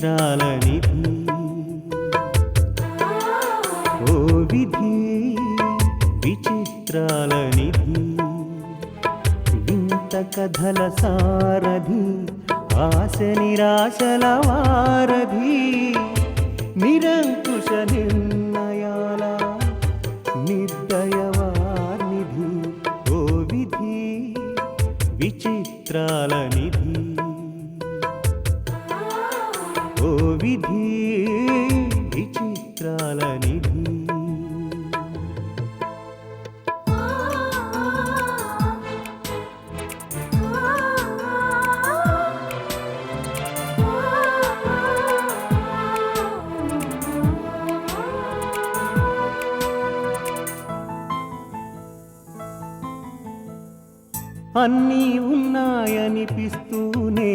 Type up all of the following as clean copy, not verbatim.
విచిత్రాల నిధి ఓ విధి విచిత్రాల నిధి వింత కథల సారథి ఆశ నిరాశల వారధి నిరంకుశ నిర్ణయాల నిర్దయవార్నిధి ఓ విధి విచిత్రాల నిధి ఓ విధి విచిత్రాల నిధి అన్నీ ఉన్నాయనిపిస్తూనే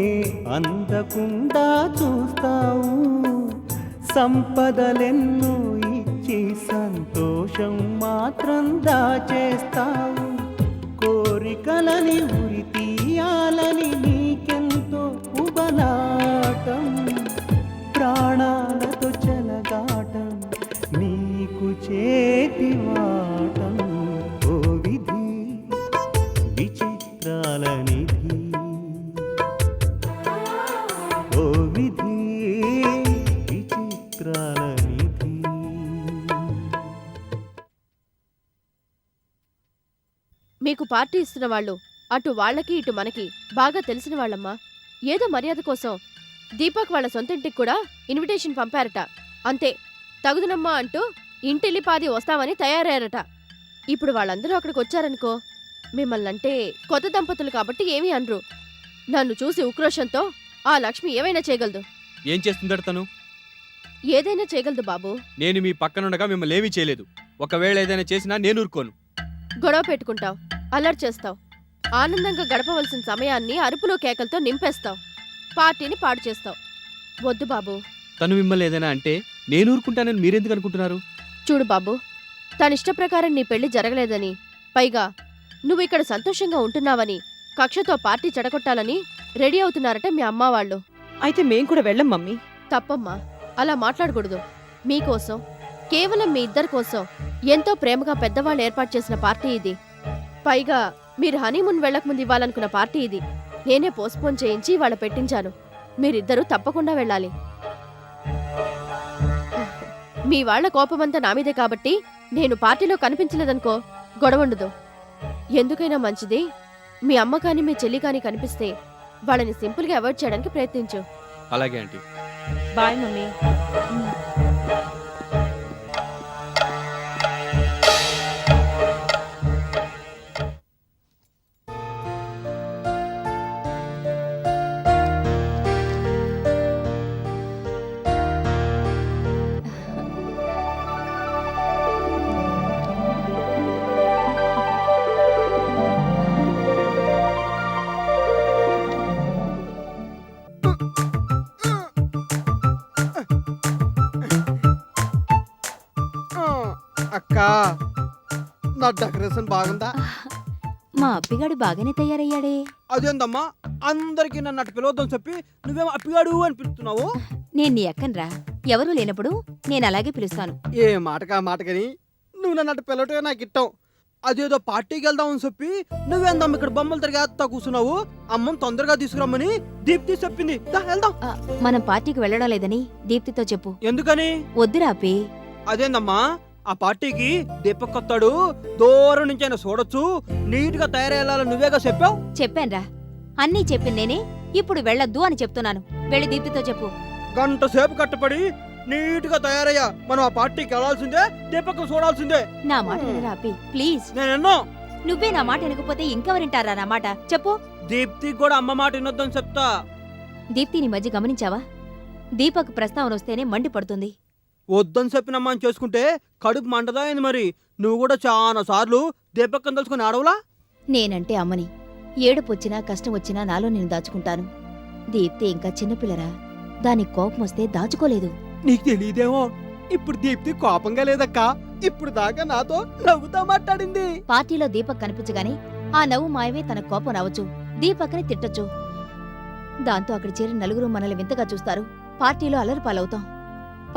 అందకుండా చూస్తావు సంపదలెన్నో ఇచ్చి సంతోషం మాత్రం దాచేస్తావు కోరికలని ఉరి తీయాలని నీకెంతో ఉబలాటం ప్రాణాలతో చెలగాటం నీకు చేతివాటం ఓ విధి విచిత్రాల నిధి ఓ విధి విచిత్రాల నిధి. మీకు పార్టీ ఇస్తున్న వాళ్ళు అటు వాళ్ళకి ఇటు మనకి బాగా తెలిసిన వాళ్ళమ్మా. ఏదో మర్యాద కోసం దీపక్ వాళ్ళ సొంతింటికి కూడా ఇన్విటేషన్ పంపారట. అంతే, తగుదనమ్మా అంటూ ఇంటిల్లిపాది వస్తామని తయారయ్యారట. ఇప్పుడు వాళ్ళందరూ అక్కడికి వచ్చారనుకో, మిమ్మల్నంటే కొత్త దంపతులు కాబట్టి ఏమీ అనరు. నన్ను చూసి ఉక్రోషంతో ఆ లక్ష్మి ఏవైనా చేయగలదు. ఏం చేస్తుందట తను? ఏదైనా చేయగలదు బాబు. నేను మీ పక్కనుండగా మిమ్మల్ని ఏమీ చేయలేదు. ఒకవేళ ఏదైనా చేసినా నేను ఊరుకోను. గొడవ పెట్టుకుంటావు, అల్లరి చేస్తావు, ఆనందంగా గడపవలసిన సమయాన్ని అరుపులో కేకలతో నింపేస్తావు, పార్టీని పాడు చేస్తావు. వద్దు బాబు. తను మిమ్మల్ని ఏదైనా అంటే నేను ఊరుకుంటానని మీరెందుకు అనుకుంటున్నారు? చూడు బాబు, తన ఇష్టప్రకారం నీ పెళ్లి జరగలేదని, పైగా నువ్వు ఇక్కడ సంతోషంగా ఉంటున్నావని కక్షతో పార్టీ చెడగొట్టాలని రెడీ అవుతున్నారట మీ అమ్మ వాళ్ళు. అయితే మేం కూడా వెళ్ళం మమ్మీ. తప్పమ్మా, అలా మాట్లాడకూడదు. మీకోసం, కేవలం మీ ఇద్దరి కోసం ఎంతో ప్రేమగా పెద్దవాళ్ళు ఏర్పాటు చేసిన పార్టీ ఇది. పైగా మీరు హనీమూన్ వెళ్లకముందు ఇవ్వాలనుకున్న పార్టీ ఇది. నేనే పోస్ట్పోన్ చేయించి వాళ్ళ పెట్టించాను. మీరిద్దరూ తప్పకుండా వెళ్ళాలి. మీ వాళ్ల కోపమంతా నా మీదే కాబట్టి నేను పార్టీలో కనిపించలేదనుకో, గొడవండదు. ఎందుకైనా మంచిది, మీ అమ్మ కానీ మీ చెల్లి కానీ కనిపిస్తే వాళ్ళని సింపుల్గా అవాయిడ్ చేయడానికి ప్రయత్నించు. అలాగే ఆంటీ. Bye mummy. అక్క, నా డెకరేషన్ బాగుందా? మా అప్పిగాడు బాగానే తయారయ్యాడే. అదేందమ్మా, అందరికి నన్ను అటు పిలవద్దని చెప్పి నువ్వేమో అప్పిగాడు అని పిలుస్తున్నావు? నేను నీ అక్కన్రా, ఎవరూ లేనప్పుడు నేను అలాగే పిలుస్తాను. ఏ మాటకా మాటకని నువ్వు నన్ను అటు పిలవటమే నాకు ఇష్టం. అదేదో పార్టీకి వెళ్దామని చెప్పి నువ్వేందమ్మ ఇక్కడ బొమ్మలు తిరిగేస్తా కూర్చున్నావు? అమ్మని తొందరగా తీసుకురమ్మని దీప్తి చెప్పింది. దా వెళ్దాం. మనం పార్టీకి వెళ్ళడం లేదని దీప్తితో చెప్పు. ఎందుకని? వద్దురా అప్పి. అదేందమ్మా, ఆ పార్టీకి దీపక్ కొత్తాడు, దూరం నుంచి ఆయన చూడొచ్చు, నీట్ గా తయారయ్యాలని నువ్వేగా చెప్పావు. చెప్పాన్రా, అన్నీ చెప్పింది నేనే. ఇప్పుడు వెళ్ళొద్దు అని చెప్తున్నాను. వెళ్ళి దీప్తితో చెప్పు. గంట సేపు కట్టపడి నీట్ గా తయారయ్యా మనం ఆ పార్టీకి వెళ్లాల్సిందే, దీపక్ చూడాల్సిందే. నా మాట వినరా అప్పి, ప్లీజ్. నేనెన్నో. నువ్వే నా మాట వినకపోతే ఇంకెవరింటారా నా మాట? చెప్పు. దీప్తికి కూడా అమ్మ మాట వినొద్దని చెప్తా. దీప్తిని మధ్య గమనించావా? దీపక్ ప్రస్తావన వస్తేనే మండిపడుతుంది. వద్దని చెప్పినమ్మని చేసుకుంటే కడుపు మంటదా అయింది. మరి నువ్వు కూడా చాలా సార్లు దీపక్కని తెలుసుకుని ఆడవులా? నేనంటే అమ్మని. ఏడుపు వచ్చినా కష్టం వచ్చినా నాలో నేను దాచుకుంటాను. దీప్తి ఇంకా చిన్నపిల్లరా, దానికి కోపం వస్తే దాచుకోలేదు. నీకు తెలియదేమో, ఇప్పుడు దీప్తి కోపంగా లేదక్కా. ఇప్పుడు దాకా నాతో నవ్వుతా మాట్లాడింది. పార్టీలో దీపక్ కనిపించగానే ఆ నవ్వు మాయమే తన కోపం రావచ్చు. దీపక్ని తిట్టొచ్చు. దాంతో అక్కడ చేరి నలుగురు మనల్ని వింతగా చూస్తారు. పార్టీలో అల్లరి పాలవుతాం.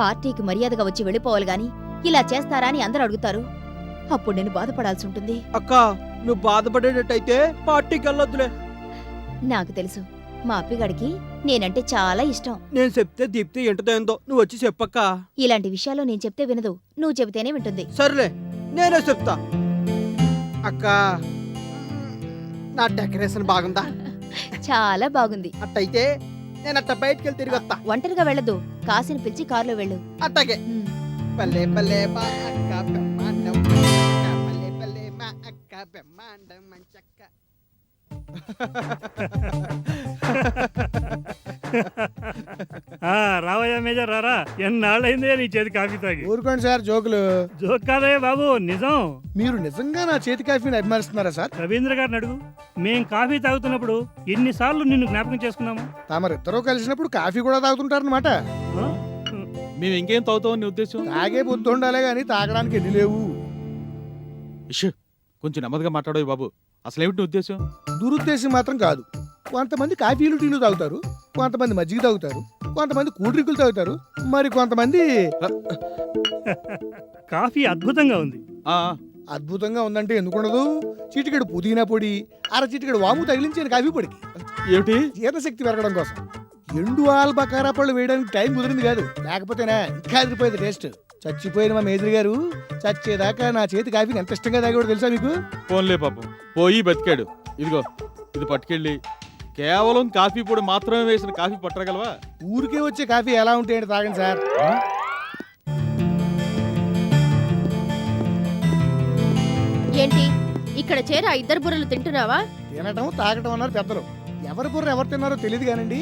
పార్టీకి మర్యాదగా వచ్చి వెళ్ళిపోవాలి గాని ఇలా చేస్తారా అని అందరూ అడుగుతారు. అప్పుడు నేను బాధపడాల్సి ఉంటుంది. అక్క నువ్వు బాధపడేటట్టయితే పార్టీకి వెళ్ళొద్దులే. నాకు తెలుసు, మా అప్పిగాడికి నేనంటే చాలా ఇష్టం. నేను చెప్తే దీప్తి ఏంటో ఏందో నువ్వు వచ్చి చెప్పక్క. ఇలాంటి విషయాల్లో నేను చెప్తే వినదు, నువ్వు చెబితేనే వింటుంది. సర్లే నేనే చెప్తా. అక్క నా డెకరేషన్ బాగుందా? చాలా బాగుంది. అట్టయితే నేను అట్ట బయటికి వెళ్ళి తిరిగి వస్తా. ఒంటరిగా వెళ్ళదు, కాసిని పిలిచి కారులో వెళ్ళు. అట్టగే. ఉమ్. పల్లె పల్లె మా అక్క బ్రహ్మాండం మంచక్క. పల్లె పల్లె మా అక్క బ్రహ్మాండం మంచక్క. రావయ్యా మేజర్ రారా, ఎన్నాళ్ళైందే నీ చేతి కాఫీ తాగి. ఊరుకోండి సార్, జోకులు. జోక్ కాదయ్య బాబు, నిజం. మీరు నిజంగా నా చేతి కాఫీని అభిమానిస్తున్నారా సార్? రవీంద్ర గారిని అడుగు. మేం కాఫీ తాగుతున్నప్పుడు ఎన్నిసార్లు నిన్ను జ్ఞాపకం చేసుకున్నాము. తమరిద్దరూ కలిసినప్పుడు కాఫీ కూడా తాగుతుంటారనమాట. ఆ? మేము ఇంకేం తాగుతామని నీ ఉద్దేశం? తాగే బుద్ధి ఉండాలే గాని తాగడానికి ఎన్ని లేవు. ఇష్, కొంచెం నెమ్మదిగా మాట్లాడవు బాబు. అసలేమిటి నీ ఉద్దేశం? దురుద్దేశం మాత్రం కాదు. కొంతమంది కాఫీలు టీలు తాగుతారు, కొంతమంది మజ్జిగ తాగుతారు, కొంతమంది కూల్ డ్రింకులు తాగుతారు, మరి కొంతమంది కాఫీ అద్భుతంగా ఉంది. ఆ, అద్భుతంగా ఉందంటే ఎందుకుండదు. చిటికెడు పుదీనా పొడి, అర చిటికెడు వాము తగిలించాను కాఫీ పొడికి, ఏమిటి? జీర్ణశక్తి పెరగడం కోసం. ఎండు ఆల్బకారా పళ్ళు వేయడానికి టైం కుదిరింది కాదు, లేకపోతేనా ఇంకా అదిరిపోయేది టేస్ట్. చచ్చిపోయిన మా మేజర్ గారు చచ్చేదాకా నా చేతి కాఫీని ఎంత ఇష్టంగా తాగేవాడు తెలుసా మీకు? ఫోన్లే పాపం, పోయి బతికాడు. ఇదిగో ఇది పట్టుకెళ్ళి కేవలం కాఫీ పొడి మాత్రమే వేసిన కాఫీ పట్టగలవా? ఊరికే వచ్చే కాఫీ ఎలా ఉంటాయంటే తాగండి సార్. ఏంటి ఇక్కడ చేర ఇద్దరు బుర్రలు తింటున్నావా? తినటం తాగటం అన్నారు పెద్దలు. ఎవరి బుర్ర ఎవరు తిన్నారో తెలియదు కానండి,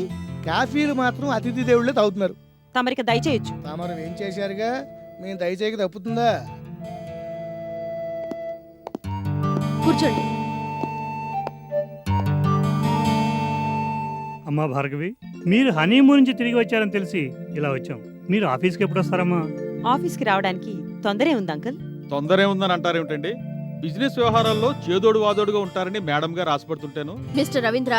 కాఫీలు మాత్రం అతిథి దేవుళ్ళే తాగుతున్నారు. తమరికి దయచేయొచ్చు. తమరు ఏం చేశారుగా, మేము దయచేయక తప్పుతుందా? కూర్చోండి. అమ్మా భార్గవి, మీరు హనీమూన్ నుంచి తిరిగి వచ్చారని తెలిసి ఇలా వచ్చాం. మీరు ఆఫీస్కి ఎప్పుడు వస్తారమ్మా? ఆఫీస్కి రావడానికి తొందరే ఉంది అంకుల్. తొందరే ఉందని అంటారేమిటండి? బిజినెస్ వ్యవహారాల్లో చేదోడు వాదోడుగా ఉంటారని మేడం గారు ఆశపడుతుంటాను. మిస్టర్ రవీంద్ర,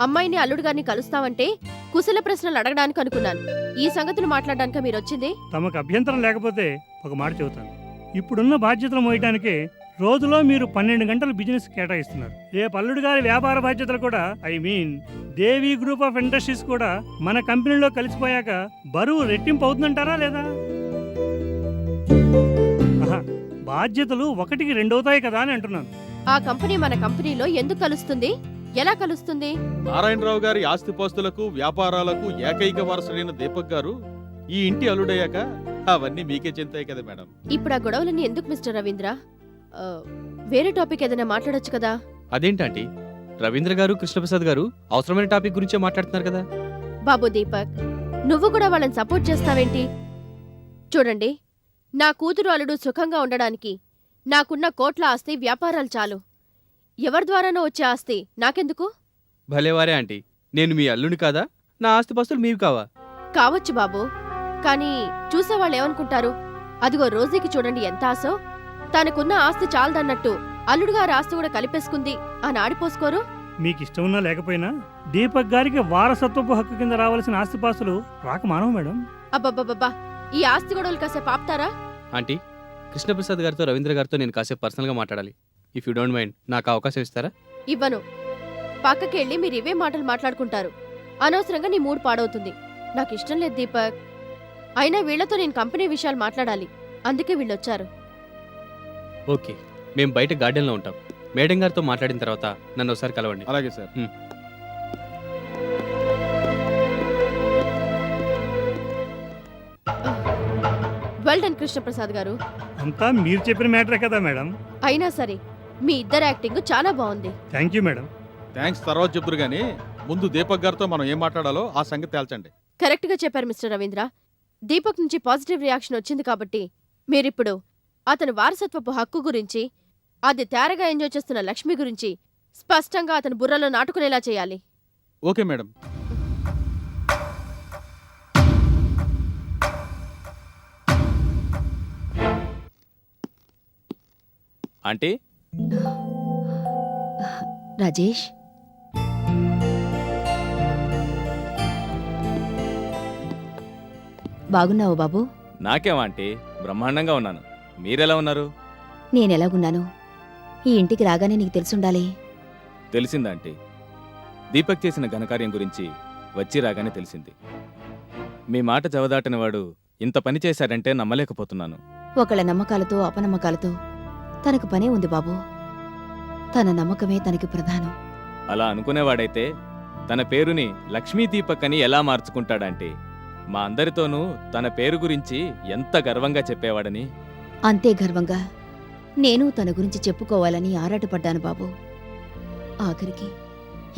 అమ్మాయిని అల్లుడు గారిని కలుస్తావంటే కుశల ప్రశ్నలు అడగడానికి అనుకున్నాను. ఈ సంగతులు మాట్లాడడానికి మీరు వచ్చింది? తమకు అభ్యంతరం లేకపోతే ఒక మాట చెబుతాను. ఇప్పుడున్న బాధ్యతలు మోయడానికి రోజులో మీరు 12 గంటలు బిజినెస్ కేటాయిస్తున్నారు. రేపు అల్లుడు గారి వ్యాపార బాధ్యతలు కూడా, I mean Devi group of industries కూడా మన కంపెనీలో కలిసిపోయాక బరువు రెట్టింపు అవుతుందంటారా లేదా? ఆహా, బాధ్యతలు 1కి 2 అవుతాయి కదా అని అంటున్నాను. ఆ కంపెనీ మన కంపెనీలో ఎందుకు కలుస్తుంది? ఎలా కలుస్తుంది? నారాయణరావు గారి ఆస్తిపాస్తులకు వ్యాపారాలకు ఏకైక వారసుడైన దీపక్ గారు ఈ ఇంటి అల్లుడయ్యాక అవన్నీ మీకే చెంతాయి కదా మేడం. ఇప్పుడు ఆ గొడవలన్నీ ఎందుకు మిస్టర్ రవీంద్ర? వేరే టాపిక్ ఏదైనా మాట్లాడొచ్చు కదా? అదేంటంటే రవీంద్ర గారు కృష్ణప్రసాద్ గారు అవసరమైన టాపిక్ గురించే మాట్లాడుతున్నారు కదా. బాబు దీపక్, నువ్వు కూడా వాళ్ళని సపోర్ట్ చేస్తావేంటి? చూడండి, నా కూతురు అల్లుడు సుఖంగా ఉండడానికి నాకున్న కోట్ల ఆస్తి వ్యాపారాలు చాలు. ఎవరి ద్వారానో వచ్చే ఆస్తి నాకెందుకు? భలేవారే ఆంటీ, నేను మీ అల్లుని కాదా? నా ఆస్తిపాస్తులు మీవి కావా? కావచ్చు బాబు, కానీ చూసేవాళ్ళు ఏమనుకుంటారు? అదిగో రోజీకి చూడండి ఎంత ఆశో. తనకున్న ఆస్తి చాలదన్నట్టు అల్లుడుగారి ఆస్తి కూడా కలిపేసుకుంది అని ఆడిపోసుకోరు? మీకు ఇష్టం ఉన్నా లేకపోయినా దీపక్ గారికి వారసత్వపు హక్కు కింద రావాల్సిన ఆస్తిపాస్తులు రాక మానవు మేడం. అబ్బబ్బబ్బబ్బా, ఈ ఆస్తి గొడవలు కాసేపు ఆపుతారా? ఆంటీ, కృష్ణప్రసాద్ గారితో రవీంద్ర గారితో నేను కాసేపు పర్సనల్గా మాట్లాడాలి. ఇఫ్ యూ డోంట్ మైండ్ నాకు అవకాశం ఇస్తారా? ఇవ్వను. పక్కకెళ్ళి మీరు ఇవే మాటలు మాట్లాడుకుంటారు. అనవసరంగా నీ మూడ్ పాడవుతుంది. నాకు ఇష్టం లేదు దీపక్. అయినా వీళ్లతో నేను కంపెనీ విషయాలు మాట్లాడాలి, అందుకే వీళ్ళొచ్చారు. ఓకే, మేము బయట గార్డెన్లో ఉంటాం. మేడం గారితో మాట్లాడిన తర్వాత నన్ను ఒకసారి కలవండి. అలాగే సార్. వెల్ డన్ కృష్ణప్రసాద్ గారు. అంతా మీరు చెప్పిన మ్యాటరే కదా మేడం. అయినా సరే మీ ఇద్దరు యాక్టింగ్ చాలా బాగుంది. Thank you madam. థ్యాంక్స్ తర్వాత చెప్తురు గానీ ముందు దీపక్ గారితో మనం ఏం మాట్లాడాలో ఆ సంగతి తేల్చండి. కరెక్ట్ గా చెప్పారు మిస్టర్ రవీంద్ర. దీపక్ నుంచి పాజిటివ్ రియాక్షన్ వచ్చింది కాబట్టి మీరిప్పుడు అతని వారసత్వపు హక్కు గురించి, అది తేరగా ఎంజాయ్ చేస్తున్న లక్ష్మి గురించి స్పష్టంగా అతని బుర్రలో నాటుకునేలా చేయాలి. Okay madam. ఆంటీ, రాజేష్, బాగున్నావు బాబు? నాకేం ఆంటీ, బ్రహ్మాండంగా ఉన్నాను. మీరెలా ఉన్నారు? నేనెలాగున్నాను? ఈ ఇంటికి రాగానే నీకు తెలుసుండాలి. తెలిసిందాంటీ. దీపక్ చేసిన ఘనకార్యం గురించి వచ్చి రాగానే తెలిసింది. మీ మాట జవదాటని వాడు ఇంత పని చేశాడంటే నమ్మలేకపోతున్నాను. ఒకళ్ళ నమ్మకాలతో అపనమ్మకాలతో తనకు పనే ఉంది బాబు. తన నమ్మకమే తనకి ప్రధానం. అలా అనుకునేవాడైతే తన పేరుని లక్ష్మీ దీపక్ అని ఎలా మార్చుకుంటాడంటే, మా అందరితోనూ తన పేరు గురించి ఎంత గర్వంగా చెప్పేవాడని. అంతే గర్వంగా నేను తన గురించి చెప్పుకోవాలని ఆరాటపడ్డాను బాబు. ఆఖరికి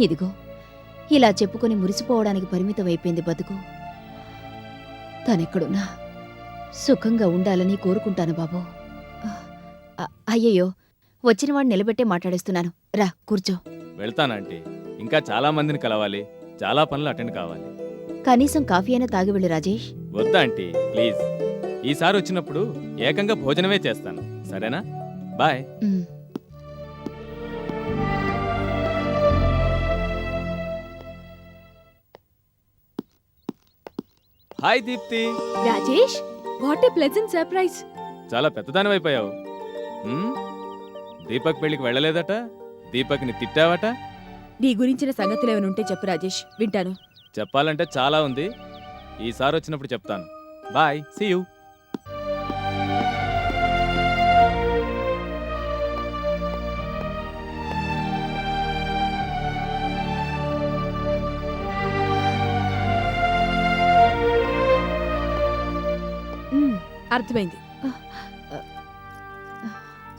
ఇదిగో ఇలా చెప్పుకొని మురిసిపోవడానికి పరిమితమైపోయింది బతుకు. తనెక్కడున్నా సుఖంగా ఉండాలని కోరుకుంటాను బాబు. అయ్యయ్యో, వచ్చినవాడిని నిలబెట్టే మాట్లాడేస్తున్నాను. రా కూర్చో. వెళ్తానంటీ. ఇంకా చాలా మందిని కలవాలి, చాలా పనులు అటెండ్ కావాలి. కనీసం కాఫీ అయినా తాగి వెళ్ళు రాజేష్. వద్దా ఆంటీ, ప్లీజ్. ఈసారి వచ్చినప్పుడు ఏకంగా భోజనమే చేస్తాను, సరేనా? Bye. Um. Hi Deepti. Rajesh, what a pleasant surprise. చాలా పెద్దదానివైపోయావు. దీపక్ పెళ్లికి వెళ్ళలేదట, దీపక్ని తిట్టావట. నీ గురించిన సంగతులేమైనా ఉంటే చెప్పు రాజేష్, వింటాను. చెప్పాలంటే చాలా ఉంది, ఈసారి వచ్చినప్పుడు చెప్తాను. Bye, see you. అర్థమైంది.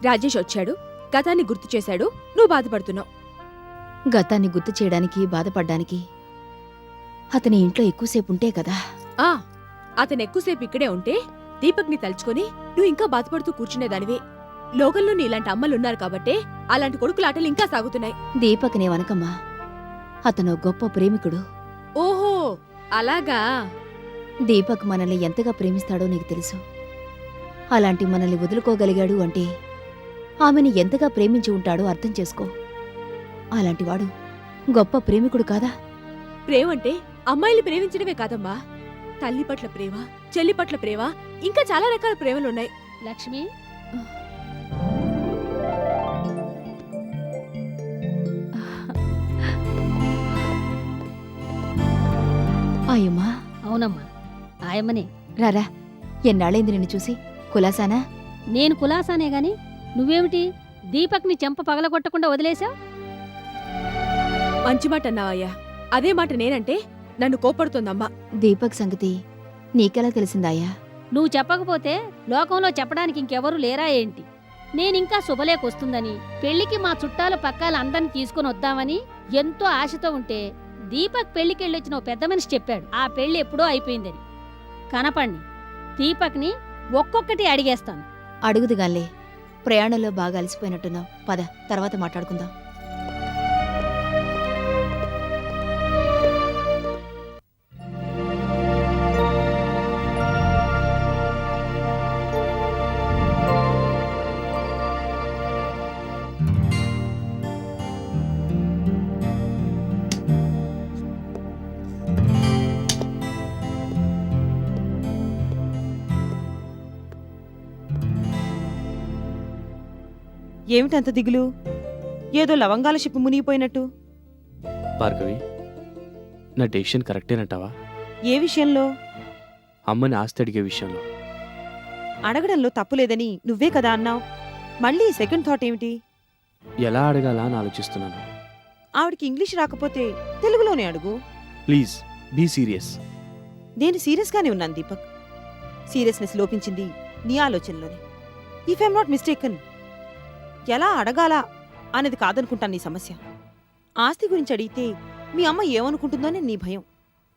రాజేష్ వచ్చాడు, గతాన్ని గుర్తు చేశాడు, నువ్వు బాధపడుతున్నావు. గతాన్ని గుర్తు చేయడానికి బాధపడ్డానికి అతని ఇంట్లో ఎక్కువసేపు ఉంటే కదా. అతను ఎక్కువసేపు ఇక్కడే ఉంటే దీపక్ని తలుచుకొని నువ్వు ఇంకా బాధపడుతూ కూర్చునేదానివే. లోకంలో నీలాంటి అమ్మలున్నారు కాబట్టే అలాంటి కొడుకులాటలు ఇంకా సాగుతున్నాయి. దీపక్నే వనకమ్మా, అతను గొప్ప ప్రేమికుడు. ఓహో, అలాగా. దీపక్ మనల్ని ఎంతగా ప్రేమిస్తాడో నీకు తెలుసు. అలాంటి మనల్ని వదులుకోగలిగాడు అంటే ఆమెని ఎంతగా ప్రేమించి ఉంటాడో అర్థం చేసుకో. అలాంటివాడు గొప్ప ప్రేమికుడు కాదా? ప్రేమంటే అమ్మాయిలు ప్రేమించడమే కాదమ్మా. తల్లి పట్ల ప్రేమ, చెల్లి పట్ల ప్రేమ, ఇంకా చాలా రకాల ప్రేమలున్నాయి. లక్ష్మి, ఆయమ్మా. అవునమ్మా, ఆయమ్మనే. రారా, ఎన్నాళ్ళైంది నిన్ను చూసి. కులాసానా? నేను కులాసానే గాని నువ్వేమిటి దీపక్ని చెంప పగలగొట్టకుండా వదిలేశావు? మంచి మాట అన్నావయ్యా. అదే మాట నేనంటే నన్ను కోపడుతోందమ్మా. దీపక్ సంగతి నీకెలా తెలిసిందాయా? నువ్వు చెప్పకపోతే లోకంలో చెప్పడానికి ఇంకెవరూ లేరా ఏంటి? నేనింకా శుభలేకొస్తుందని, పెళ్లికి మా చుట్టాలు పక్కాలు అందరిని తీసుకుని వద్దామని ఎంతో ఆశతో ఉంటే దీపక్ పెళ్లికెళ్ళొచ్చిన ఓ పెద్ద మనిషి చెప్పాడు ఆ పెళ్లి ఎప్పుడో అయిపోయిందని. కనపడిని దీపక్ని ఒక్కొక్కటి అడిగేస్తాను. అడుగుదుగాన్లే, ప్రయాణంలో బాగా అలసిపోయినట్టున్నావు. పద, తర్వాత మాట్లాడుకుందాం. ఏమిటంత దిగులు? ఏదో లవంగాల షిప్పు మునిగిపోయినట్టు. భార్గవి, నా డెసిషన్ కరెక్టేనంటావా? ఏ విషయంలో? అమ్మని ఆస్తి అడిగే విషయంలో. అడగడంలో తప్పులేదని నువ్వే కదా అన్నావు. మళ్ళీ సెకండ్ థాట్ ఏమిటి? ఎలా అడగాలా అని ఆలోచిస్తున్నాను. ఆవిడికి ఇంగ్లీష్ రాకపోతే తెలుగులోనే అడుగు. Please be serious. నేను సీరియస్గానే ఉన్నాను దీపక్. సీరియస్నెస్ లోపించింది నీ ఆలోచనలోనే. ఇఫ్ ఐఎమ్ నాట్ మిస్టేకన్, ఎలా అడగాలా అనేది కాదనుకుంటాను నీ సమస్య. ఆస్తి గురించి అడిగితే మీ అమ్మ ఏమనుకుంటుందోనే నీ భయం,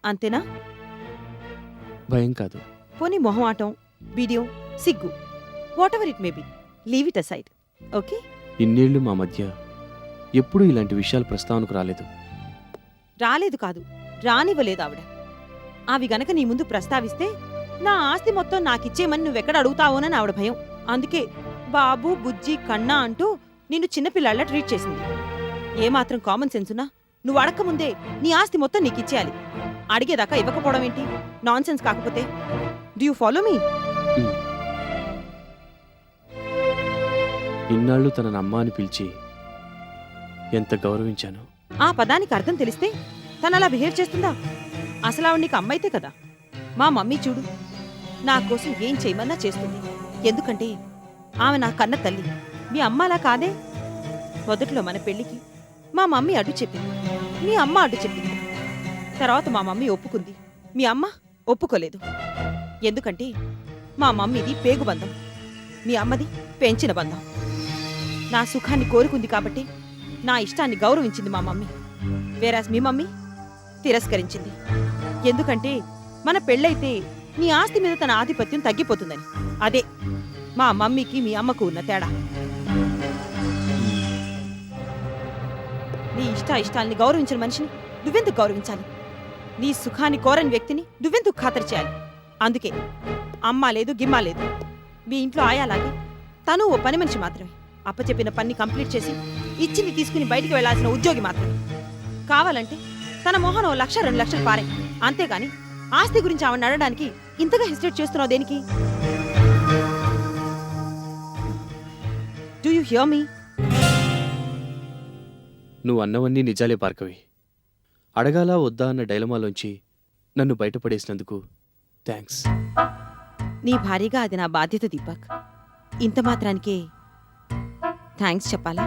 అంతేనా? భయం కాదు. పోనీ మొహమాటం, బిడియం, సిగ్గు, whatever it may be, leave it aside. Okay? ఇన్నేళ్లు మా మధ్య ఎప్పుడూ ఇలాంటి విషయాలు ప్రస్తావనకు రాలేదు. రాలేదు కాదు, రానివ్వలేదు ఆవిడ. అవి గనక నీ ముందు ప్రస్తావిస్తే నా ఆస్తి మొత్తం నాకిచ్చేయమని నువ్వెక్కడ అడుగుతావోనని ఆవిడ భయం. అందుకే బాబు, బుజ్జి, కన్నా అంటూ నిన్ను చిన్నపిల్లాళ్ళ ట్రీట్ చేసింది. ఏమాత్రం కామన్ సెన్సునా? నువ్వు అడక్కముందే నీ ఆస్తి మొత్తం నీకిచ్చేయాలి. అడిగేదాకా ఇవ్వకపోవడం ఏంటి? నాన్ సెన్స్ కాకపోతే. Do you follow me? ఇన్నాళ్ళు తనని అమ్మ అని పిలిచి ఎంత గౌరవించాను. ఆ పదానికి అర్థం తెలిస్తే తను అలా బిహేవ్ చేస్తుందా? అసలు ఆవిడ నీకు అమ్మైతే కదా. మా మమ్మీ చూడు, నా కోసం ఏం చేయమన్నా చేస్తుంది. ఎందుకంటే ఆమె నా కన్న తల్లి. మీ అమ్మ అలా కాదే. మొదట్లో మన పెళ్లికి మా మమ్మీ అడ్డు చెప్పింది, మీ అమ్మ అడ్డు చెప్పింది. తర్వాత మా మమ్మీ ఒప్పుకుంది, మీ అమ్మ ఒప్పుకోలేదు. ఎందుకంటే మా మమ్మీది పేగు బంధం, మీ అమ్మది పెంచిన బంధం. నా సుఖాన్ని కోరుకుంది కాబట్టి నా ఇష్టాన్ని గౌరవించింది మా మమ్మీ. వేరాస్ మీ మమ్మీ తిరస్కరించింది. ఎందుకంటే మన పెళ్ళైతే నీ ఆస్తి మీద తన ఆధిపత్యం తగ్గిపోతుందని. అదే మా మమ్మీకి మీ అమ్మకు ఉన్న తేడా. నీ ఇష్టాల్ని గౌరవించిన మనిషిని నువ్వెందుకు గౌరవించాలి? నీ సుఖాన్ని కోరని వ్యక్తిని నువ్వెందుకు ఖాతరు చేయాలి? అందుకే అమ్మ లేదు గిమ్మ లేదు. మీ ఇంట్లో ఆయాలాగే తను ఓ పని మనిషి మాత్రమే. అప్పచెప్పిన పని కంప్లీట్ చేసి ఇచ్చింది తీసుకుని బయటికి వెళ్లాల్సిన ఉద్యోగి మాత్రమే. కావాలంటే తన మొహన 1,00,000 2 లక్షలు పారే. అంతేగాని ఆస్తి గురించి ఆవిడ అడగడానికి ఇంతగా హెసిటేట్ చేస్తున్నావు దేనికి? డూ యూ హియర్ మీ? నువ్వు అన్నవన్నీ నిజాలే భార్గవి. అడగాలా వద్దా అన్న డైలమాలోంచి నన్ను బయటపడేసినందుకు థ్యాంక్స్. నీ భార్యగా అది నా బాధ్యత దీపక్. ఇంత మాత్రానికే థ్యాంక్స్ చెప్పాలా?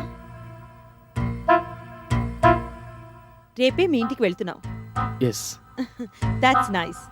రేపే మీ ఇంటికి వెళ్తున్నావు. ఎస్. That's nice.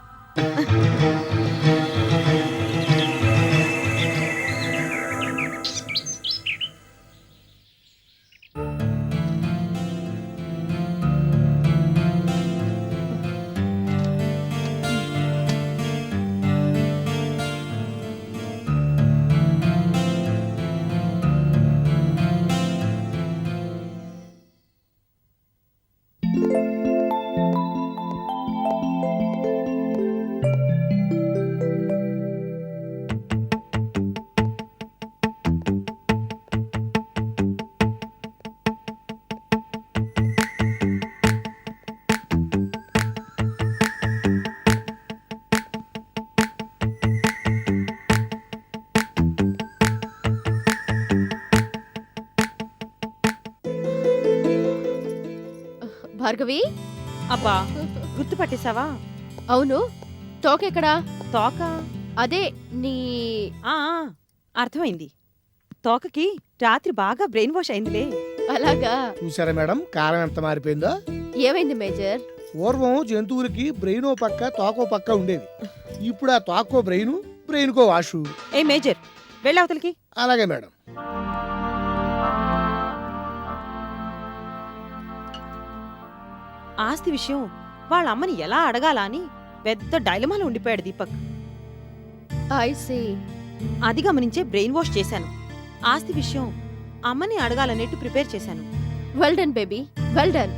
భార్గవి, అబ్బా గుర్తుపట్టేశావా? అవును, తోకెక్కడా? తోక అదే నీ అర్థమైంది. తోకకి రాత్రి బాగా బ్రెయిన్ వాష్ అయిందిలే. అలాగా? చూసారా మేడం కాలం ఎంత మారిపోయిందో. ఏమైంది మేజర్? పూర్వం జంతువులకి బ్రెయిన్ ఓ పక్క తోకో పక్క ఉండేది. ఇప్పుడు ఆ తోకో బ్రెయిన్కో వాషు. A major, వెళ్ళవతలకి. అలాగే మేడం. ఆస్తి విషయం వాళ్ళ అమ్మని ఎలా అడగాలా అని పెద్ద డైలమాలో ఉండిపోయాడు దీపక్. I see. అది గమనించే బ్రెయిన్ వాష్ చేశాను. ఆస్తి విషయం అమ్మని అడగాలనేట్టు ప్రిపేర్ చేశాను. Well done baby, well done.